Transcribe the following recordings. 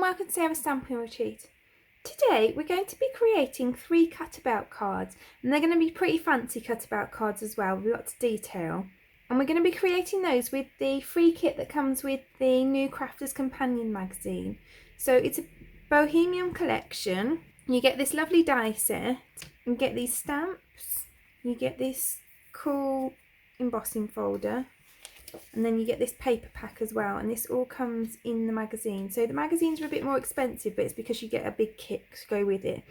welcome to Sarah's Stamping Retreat. Today we're going to be creating 3 cut-about cards, and they're going to be pretty fancy cut-about cards as well, with lots of detail. And we're going to be creating those with the free kit that comes with the New Crafters Companion magazine. So it's a Bohemian collection. You get this lovely die set, you get these stamps, you get this cool embossing folder, and then you get this paper pack as well, and this all comes in the magazine. So the magazines are a bit more expensive, but it's because you get a big kit to go with it.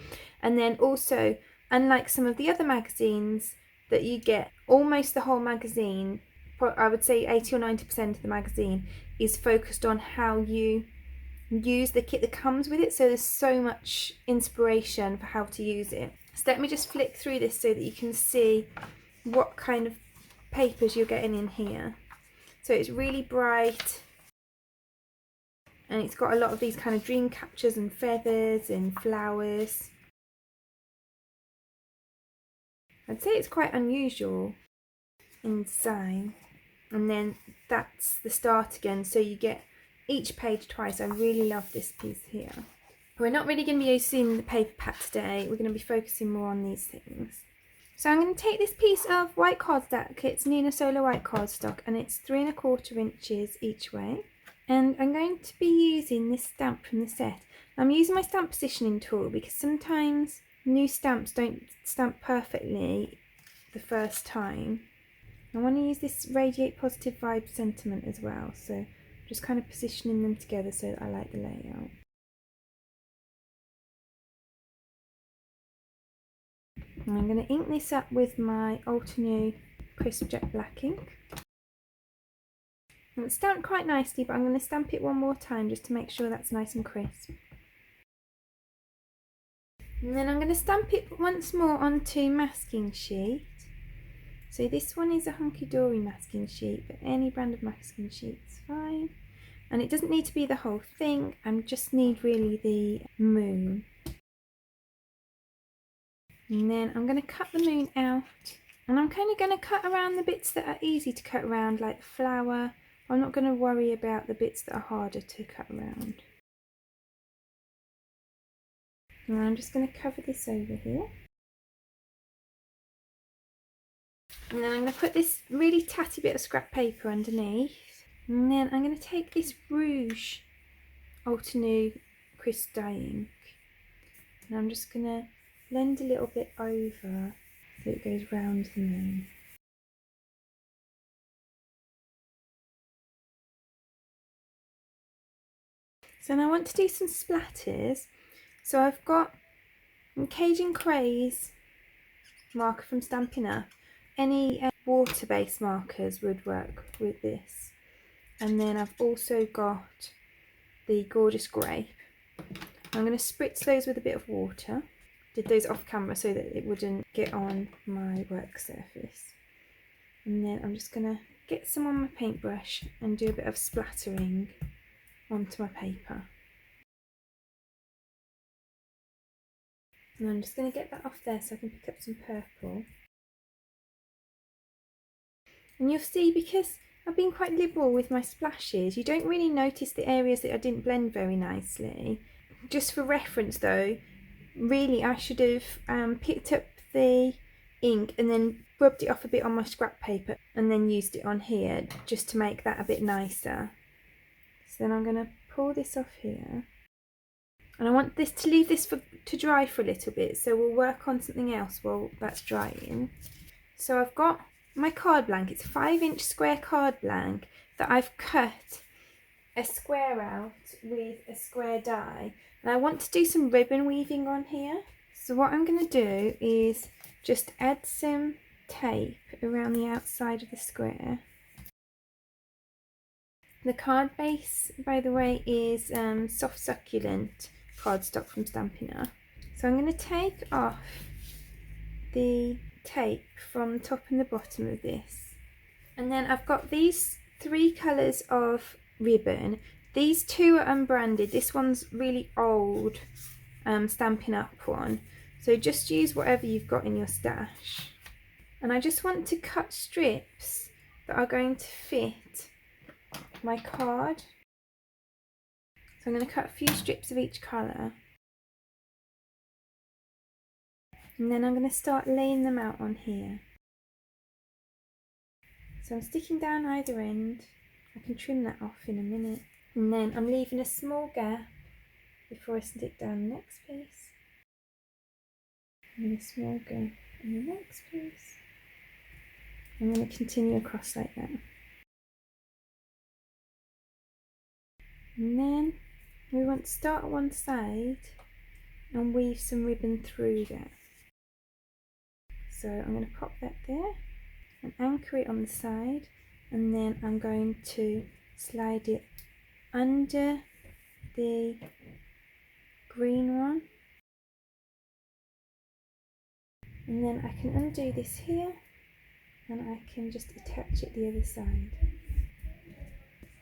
And then also, unlike some of the other magazines that you get, almost the whole magazine, I would say 80 or 90% of the magazine is focused on how you use the kit that comes with it, so there's so much inspiration for how to use it. So let me just flick through this so that you can see what kind of papers you're getting in here. So it's really bright, and it's got a lot of these kind of dream catchers and feathers and flowers. I'd say it's quite unusual in design. And then that's the start again, so you get each page twice. I really love this piece here. We're not really going to be using the paper pack today, we're going to be focusing more on these things. So I'm going to take this piece of white cardstock, it's Nina Solar white cardstock, and it's 3 1/4 inches each way. And I'm going to be using this stamp from the set. I'm using my stamp positioning tool because sometimes new stamps don't stamp perfectly the first time. I want to use this Radiate Positive Vibe sentiment as well, so just kind of positioning them together so that I like the layout. And I'm going to ink this up with my Ultra Crisp Jet Black ink. And it's stamped quite nicely, but I'm going to stamp it one more time just to make sure that's nice and crisp. And then I'm going to stamp it once more onto masking sheet. So this one is a Hunky Dory masking sheet, but any brand of masking sheet is fine. And it doesn't need to be the whole thing, I just need really the moon. And then I'm going to cut the moon out, and I'm kind of going to cut around the bits that are easy to cut around, like the flower. I'm not going to worry about the bits that are harder to cut around. And I'm just going to cover this over here. And then I'm going to put this really tatty bit of scrap paper underneath. And then I'm going to take this Rouge Ultra Crisp dye ink, and I'm just going to blend a little bit over so it goes round the moon. So now I want to do some splatters. So I've got Cajun Craze marker from Stampin' Up. Any water-based markers would work with this. And then I've also got the Gorgeous Grape. I'm going to spritz those with a bit of water. Did those off camera so that it wouldn't get on my work surface. And then I'm just going to get some on my paintbrush and do a bit of splattering onto my paper. And I'm just going to get that off there so I can pick up some purple. And you'll see, because I've been quite liberal with my splashes, you don't really notice the areas that I didn't blend very nicely. Just for reference though, really I should have picked up the ink and then rubbed it off a bit on my scrap paper and then used it on here just to make that a bit nicer. So then I'm going to pull this off here, and I want this to leave this to dry for a little bit, so we'll work on something else while that's drying. So I've got my card blank, it's a 5-inch square card blank that I've cut a square out with a square die, and I want to do some ribbon weaving on here. So what I'm going to do is just add some tape around the outside of the square. The card base, by the way, is soft succulent cardstock from Stampin' Up. So I'm going to take off the tape from the top and the bottom of this, and then I've got these 3 colours of ribbon. These 2 are unbranded. This one's really old Stampin' Up one, so just use whatever you've got in your stash. And I just want to cut strips that are going to fit my card. So I'm going to cut a few strips of each colour. And then I'm going to start laying them out on here. So I'm sticking down either end. I can trim that off in a minute. And then I'm leaving a small gap before I stick down the next piece. And a small gap in the next piece. I'm going to continue across like that. And then we want to start at one side and weave some ribbon through that. So I'm going to pop that there and anchor it on the side, and then I'm going to slide it under the green one, and then I can undo this here and I can just attach it the other side,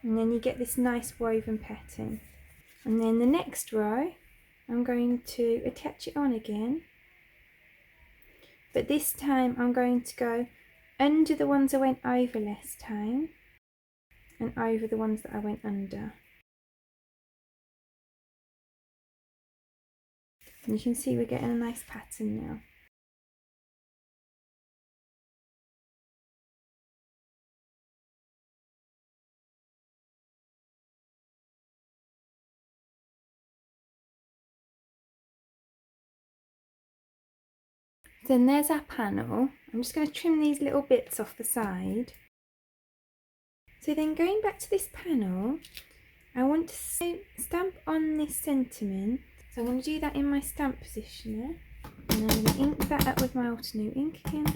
and then you get this nice woven pattern. And then the next row I'm going to attach it on again, but this time I'm going to go under the ones I went over last time and over the ones that I went under. And you can see we're getting a nice pattern now. Then there's our panel. I'm just going to trim these little bits off the side. So then going back to this panel, I want to stamp on this sentiment. So I'm going to do that in my stamp positioner. And I'm going to ink that up with my Altenew ink again.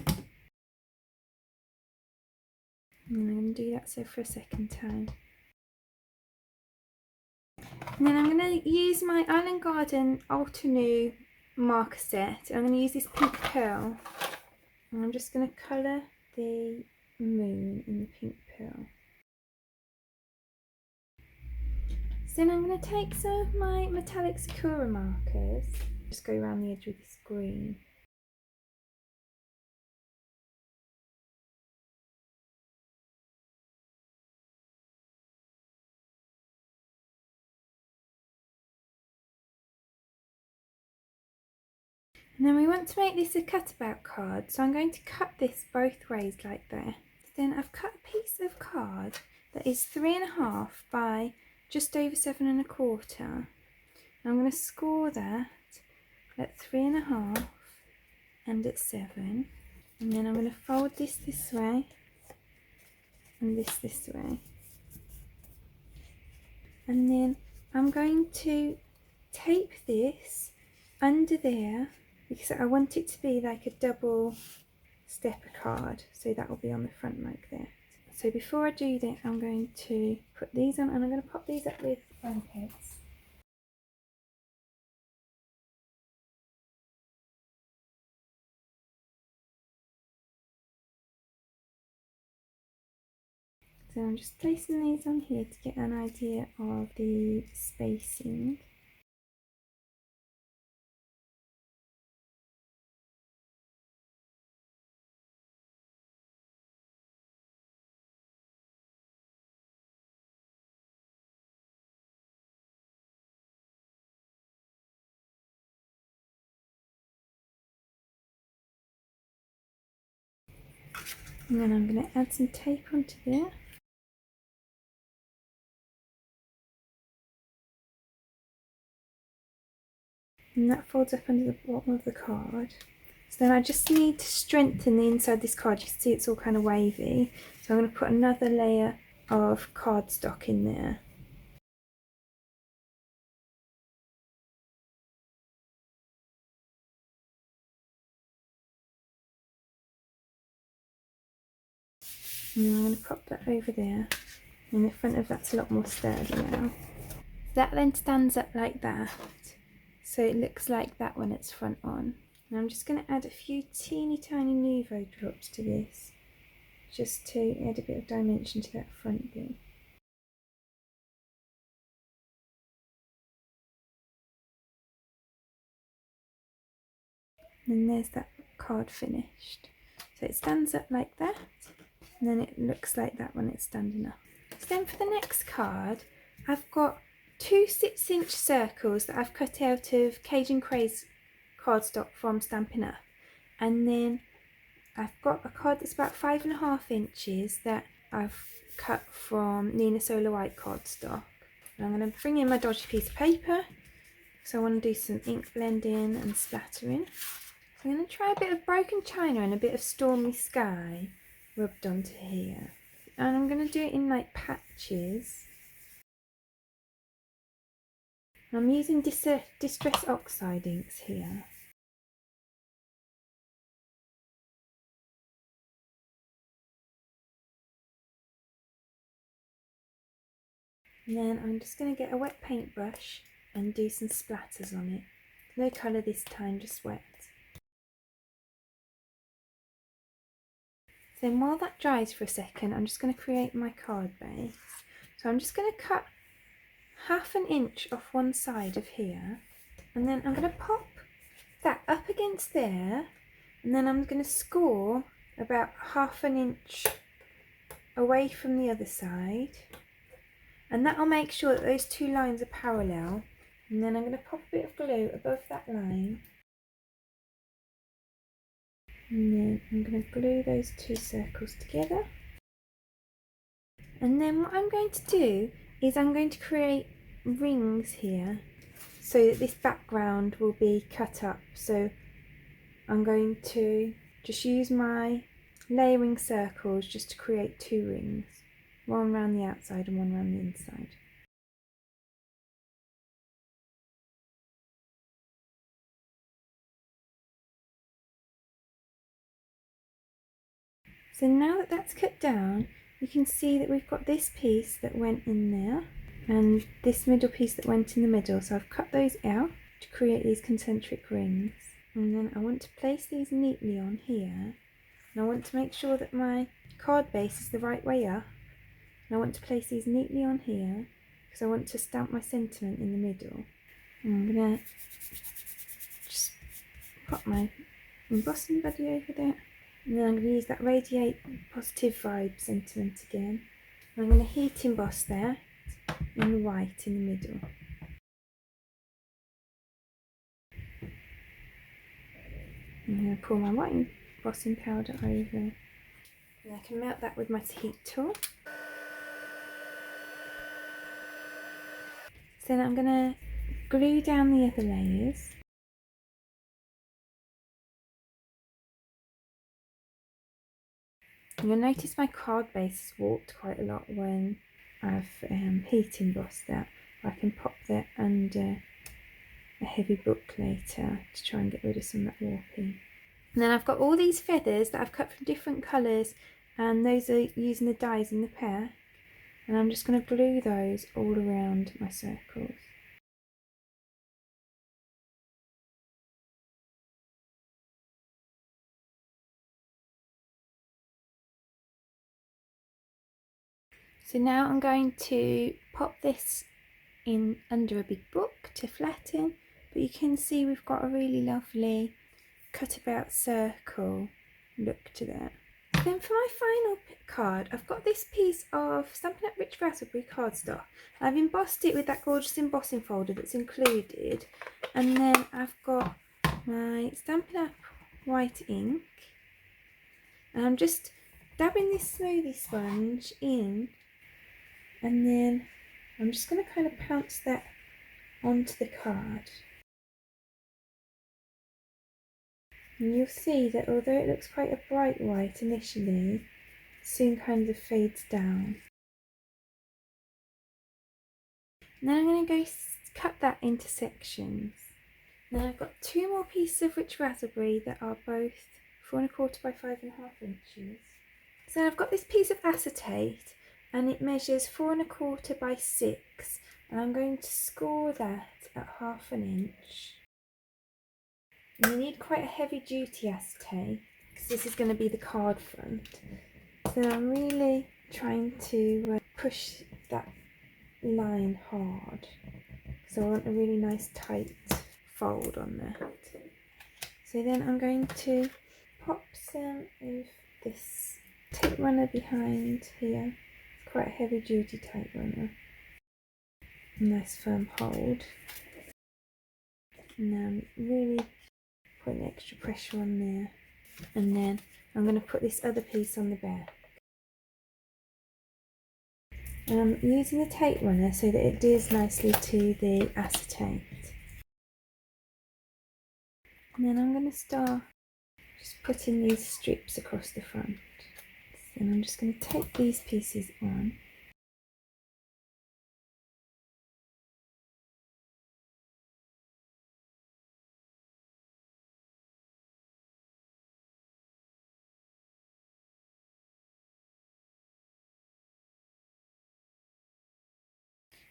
And then I'm going to do that so for a second time. And then I'm going to use my Island Garden Altenew marker set. I'm going to use this pink pearl. And I'm just going to colour the moon in the pink pearl. So then I'm going to take some of my metallic Sakura markers, just go around the edge with this green. And then we want to make this a cut-about card, so I'm going to cut this both ways like that. Then I've cut a piece of card that is 3.5 by just over 7.25. I'm going to score that at 3.5 and at 7, and then I'm going to fold this way and this way, and then I'm going to tape this under there because I want it to be like a double stepper card, so that will be on the front like that. So before I do that, I'm going to put these on, and I'm going to pop these up with blankets. So I'm just placing these on here to get an idea of the spacing. And then I'm going to add some tape onto there. And that folds up under the bottom of the card. So then I just need to strengthen the inside of this card. You can see it's all kind of wavy. So I'm going to put another layer of cardstock in there. And I'm going to pop that over there. And the front of that's a lot more sturdy now. That then stands up like that. So it looks like that when it's front on. And I'm just going to add a few teeny tiny Nuvo drops to this, just to add a bit of dimension to that front bit. And there's that card finished. So it stands up like that, and then it looks like that when it's standing up. So then for the next card, I've got 2 6-inch circles that I've cut out of Cajun Craze cardstock from Stampin' Up, and then I've got a card that's about 5.5 inches that I've cut from Nina Solar White cardstock. And I'm going to bring in my dodgy piece of paper because I want to do some ink blending and splattering. So I'm going to try a bit of broken china and a bit of stormy sky rubbed onto here, and I'm going to do it in like patches. I'm using Distress Oxide inks here. And then I'm just going to get a wet paintbrush and do some splatters on it. No colour this time, just wet. Then while that dries for a second, I'm just going to create my card base. So I'm just going to cut 1/2 inch off one side of here, and then I'm going to pop that up against there, and then I'm going to score about 1/2 inch away from the other side, and that will make sure that those two lines are parallel. And then I'm going to pop a bit of glue above that line, and then I'm going to glue those two circles together. And then what I'm going to do is I'm going to create rings here so that this background will be cut up. So I'm going to just use my layering circles just to create 2 rings, one around the outside and one around the inside. So now that that's cut down, you can see that we've got this piece that went in there and this middle piece that went in the middle. So I've cut those out to create these concentric rings. And then I want to place these neatly on here. And I want to make sure that my card base is the right way up. And I want to place these neatly on here because I want to stamp my sentiment in the middle. And I'm going to just pop my embossing buddy over there. And then I'm going to use that Radiate Positive Vibe sentiment again. And I'm going to heat emboss there in white in the middle. I'm going to pour my white embossing powder over, and I can melt that with my heat tool. So then I'm going to glue down the other layers. You'll notice my card base has warped quite a lot when I've heat embossed that. I can pop that under a heavy book later to try and get rid of some of that warping. And then I've got all these feathers that I've cut from different colours, and those are using the dies in the pack. And I'm just going to glue those all around my circles. So now I'm going to pop this in under a big book to flatten, but you can see we've got a really lovely cut about circle look to that. Then for my final card, I've got this piece of Stampin' Up! Rich Raspberry cardstock. I've embossed it with that gorgeous embossing folder that's included, and then I've got my Stampin' Up! White ink, and I'm just dabbing this smoothie sponge in, and then I'm just going to kind of pounce that onto the card. And you'll see that although it looks quite a bright white initially, it soon kind of fades down. And then I'm going to go cut that into sections. Now I've got 2 more pieces of rich raspberry that are both 4¼ by 5.5 inches. So I've got this piece of acetate, and it measures 4¼ by 6, and I'm going to score that at 1/2 inch. And you need quite a heavy duty acetate because this is going to be the card front. So I'm really trying to push that line hard, so I want a really nice tight fold on that. So then I'm going to pop some of this tape runner behind here. It's quite a heavy duty tape runner. nice firm hold. And now I'm really putting extra pressure on there. And then I'm going to put this other piece on the back. And I'm using the tape runner so that it adheres nicely to the acetate. And then I'm going to start just putting these strips across the front. And I'm just going to take these pieces on.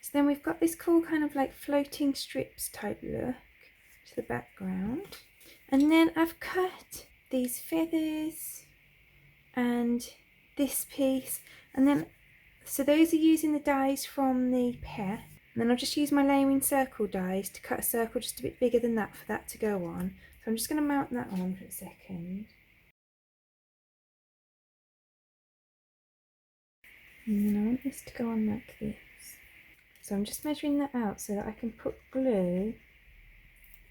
So then we've got this cool kind of like floating strips type look to the background. And then I've cut these feathers and this piece, and then so those are using the dies from the pet. And then I'll just use my layering circle dies to cut a circle just a bit bigger than that for that to go on. So I'm just going to mount that on for a second. And then I want this to go on like this. So I'm just measuring that out so that I can put glue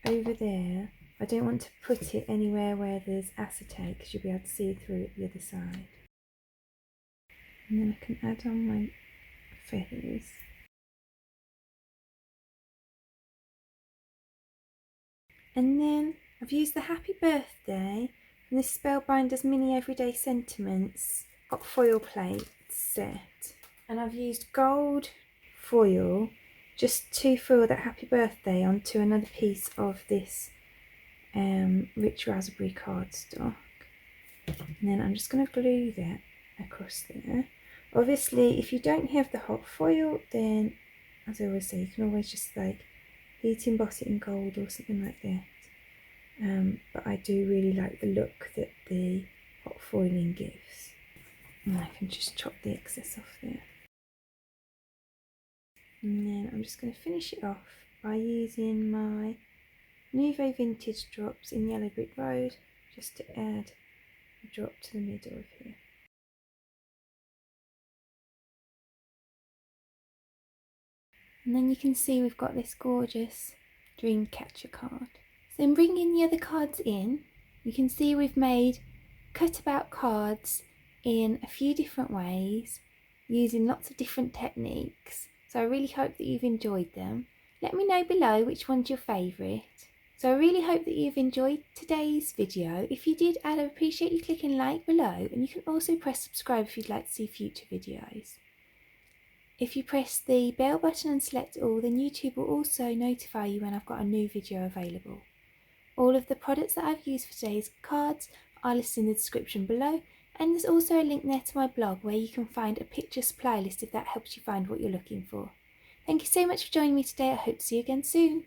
over there. I don't want to put it anywhere where there's acetate because you'll be able to see through it the other side. And then I can add on my feathers. And then I've used the Happy Birthday from this Spellbinders Mini Everyday Sentiments got foil plate set. And I've used gold foil just to foil that Happy Birthday onto another piece of this rich raspberry cardstock. And then I'm just going to glue that across there. Obviously, if you don't have the hot foil, then as I always say, you can always just like heat emboss it in gold or something like that. But I do really like the look that the hot foiling gives. And I can just chop the excess off there. And then I'm just going to finish it off by using my Nouveau Vintage drops in Yellow Brick Road just to add a drop to the middle of here. And then you can see we've got this gorgeous Dreamcatcher card. So then bringing the other cards in, you can see we've made cut-about cards in a few different ways using lots of different techniques. So I really hope that you've enjoyed them. Let me know below which one's your favourite. So I really hope that you've enjoyed today's video. If you did, I'd appreciate you clicking like below, and you can also press subscribe if you'd like to see future videos. If you press the bell button and select all, then YouTube will also notify you when I've got a new video available. All of the products that I've used for today's cards are listed in the description below, and there's also a link there to my blog where you can find a picture supply list if that helps you find what you're looking for. Thank you so much for joining me today. I hope to see you again soon.